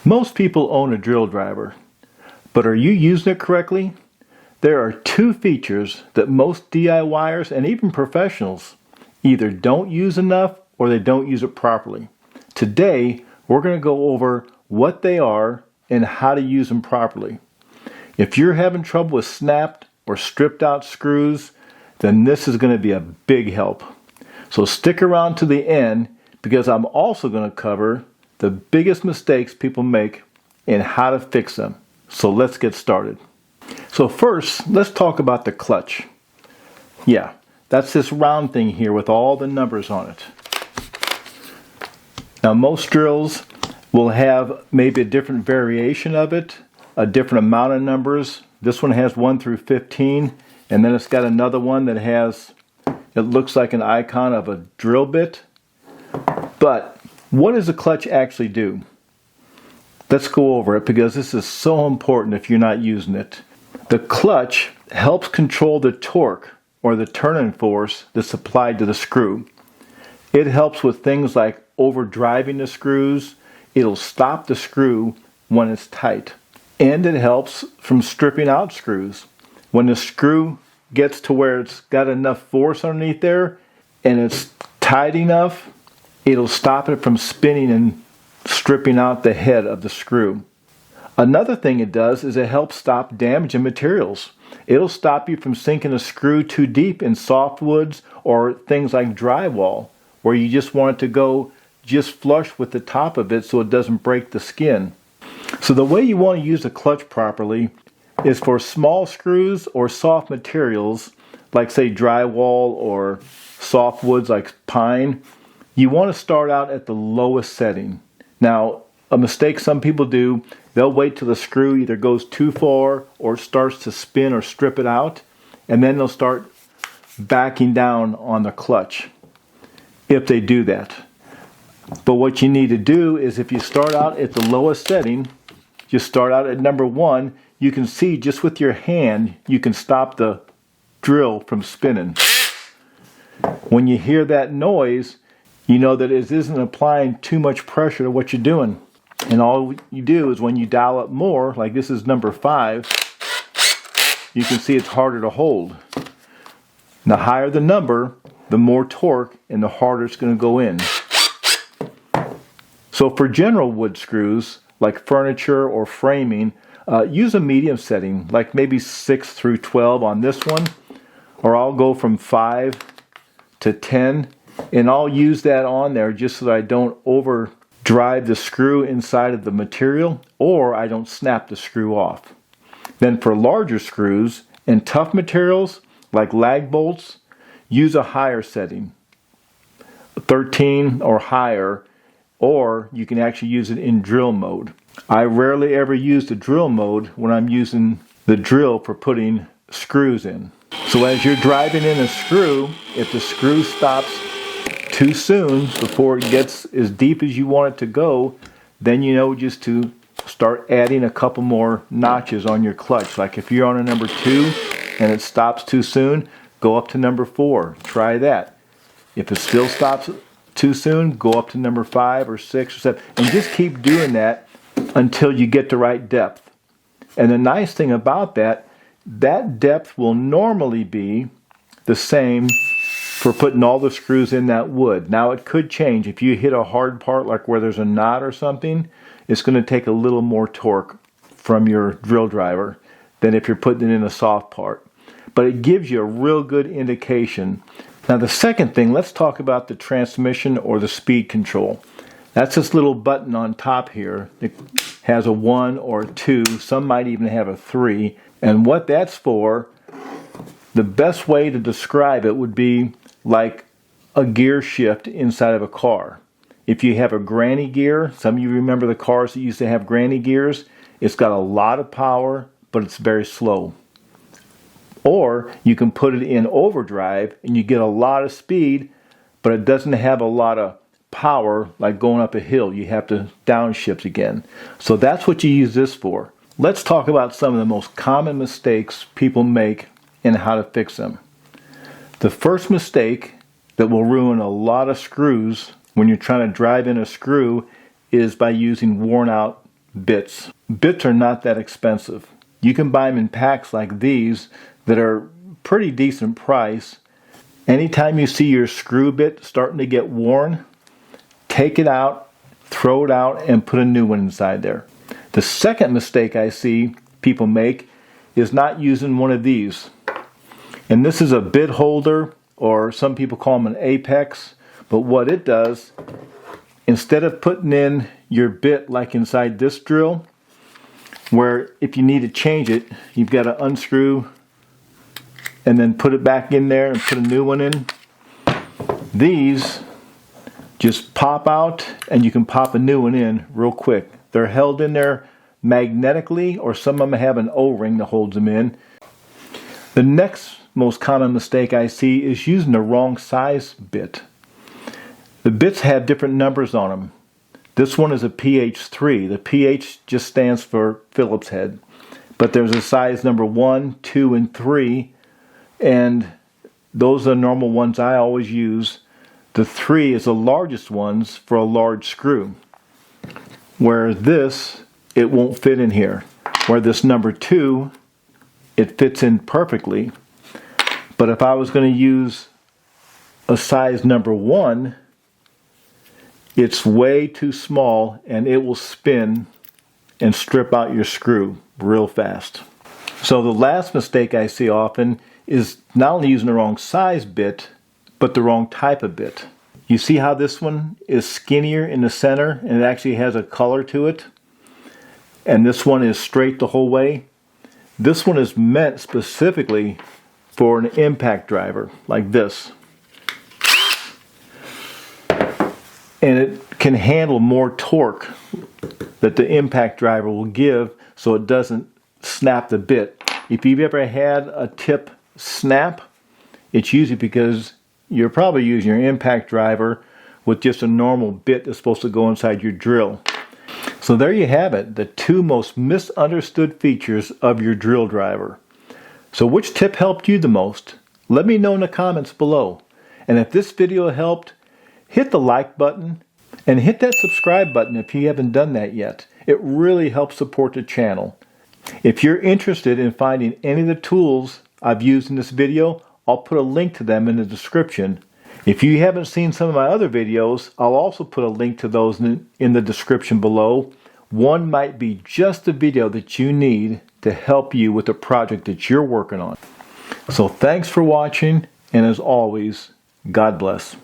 Most people own a drill driver, but are you using it correctly? There are two features that most DIYers and even professionals either don't use enough or they don't use it properly. Today, we're going to go over what they are and how to use them properly. If you're having trouble with snapped or stripped out screws, then this is going to be a big help. So stick around to the end because I'm also going to cover the biggest mistakes people make and how to fix them. So let's get started. So first, let's talk about the clutch. Yeah, that's this round thing here with all the numbers on it. Now most drills will have maybe a different variation of it, a different amount of numbers. This one has 1 through 15, and then it's got another one that has, it looks like an icon of a drill bit. But what does the clutch actually do? Let's go over it because this is so important if you're not using it. The clutch helps control the torque or the turning force that's applied to the screw. It helps with things like overdriving the screws. It'll stop the screw when it's tight. And it helps from stripping out screws. When the screw gets to where it's got enough force underneath there and it's tight enough, it'll stop it from spinning and stripping out the head of the screw. Another thing it does is it helps stop damaging materials. It'll stop you from sinking a screw too deep in softwoods or things like drywall, where you just want it to go just flush with the top of it so it doesn't break the skin. So the way you want to use the clutch properly is for small screws or soft materials like say drywall or softwoods like pine. You want to start out at the lowest setting. Now, a mistake some people do, they'll wait till the screw either goes too far or starts to spin or strip it out, and then they'll start backing down on the clutch if they do that. But what you need to do is if you start out at the lowest setting, you start out at number 1, you can see just with your hand, you can stop the drill from spinning. When you hear that noise, you know that it isn't applying too much pressure to what you're doing. And all you do is when you dial up more, like this is number 5, you can see it's harder to hold. The higher the number, the more torque and the harder it's going to go in. So for general wood screws, like furniture or framing, use a medium setting, like maybe 6 through 12 on this one, or I'll go from 5 to 10. And I'll use that on there just so that I don't overdrive the screw inside of the material or I don't snap the screw off. Then for larger screws and tough materials like lag bolts, use a higher setting, 13 or higher, or you can actually use it in drill mode. I rarely ever use the drill mode when I'm using the drill for putting screws in. So as you're driving in a screw, if the screw stops too soon before it gets as deep as you want it to go, then you know just to start adding a couple more notches on your clutch. Like if you're on a number 2 and it stops too soon, go up to number 4. Try that. If it still stops too soon, go up to number 5 or 6 or 7 and just keep doing that until you get the right depth. And the nice thing about that depth will normally be the same for putting all the screws in that wood. Now it could change. If you hit a hard part like where there's a knot or something, it's going to take a little more torque from your drill driver than if you're putting it in a soft part. But it gives you a real good indication. Now the second thing, let's talk about the transmission or the speed control. That's this little button on top here. It has a 1 or a 2. Some might even have a 3. And what that's for, the best way to describe it would be like a gear shift inside of a car. If you have a granny gear, some of you remember the cars that used to have granny gears, it's got a lot of power, but it's very slow. Or you can put it in overdrive and you get a lot of speed, but it doesn't have a lot of power like going up a hill. You have to downshift again. So that's what you use this for. Let's talk about some of the most common mistakes people make and how to fix them. The first mistake that will ruin a lot of screws when you're trying to drive in a screw is by using worn out bits. Bits are not that expensive. You can buy them in packs like these that are pretty decent price. Anytime you see your screw bit starting to get worn, take it out, throw it out, and put a new one inside there. The second mistake I see people make is not using one of these. And this is a bit holder, or some people call them an apex. But what it does, instead of putting in your bit like inside this drill, where if you need to change it, you've got to unscrew and then put it back in there and put a new one in. These just pop out and you can pop a new one in real quick. They're held in there magnetically, or some of them have an O-ring that holds them in. The next most common mistake I see is using the wrong size bit. The bits have different numbers on them. This one is a PH3. The PH just stands for Phillips head. But there's a size number 1, 2, and 3. And those are the normal ones I always use. The 3 is the largest ones for a large screw. Where this, it won't fit in here. Where this number 2, it fits in perfectly. But if I was going to use a size number 1, it's way too small and it will spin and strip out your screw real fast. So the last mistake I see often is not only using the wrong size bit, but the wrong type of bit. You see how this one is skinnier in the center and it actually has a color to it? And this one is straight the whole way. This one is meant specifically for an impact driver like this. And it can handle more torque that the impact driver will give, so it doesn't snap the bit. If you've ever had a tip snap, it's usually because you're probably using your impact driver with just a normal bit that's supposed to go inside your drill. So there you have it, the 2 most misunderstood features of your drill driver. So which tip helped you the most? Let me know in the comments below. And if this video helped, hit the like button and hit that subscribe button if you haven't done that yet. It really helps support the channel. If you're interested in finding any of the tools I've used in this video, I'll put a link to them in the description. If you haven't seen some of my other videos, I'll also put a link to those in the description below. One might be just the video that you need to help you with the project that you're working on. So thanks for watching, and as always, God bless.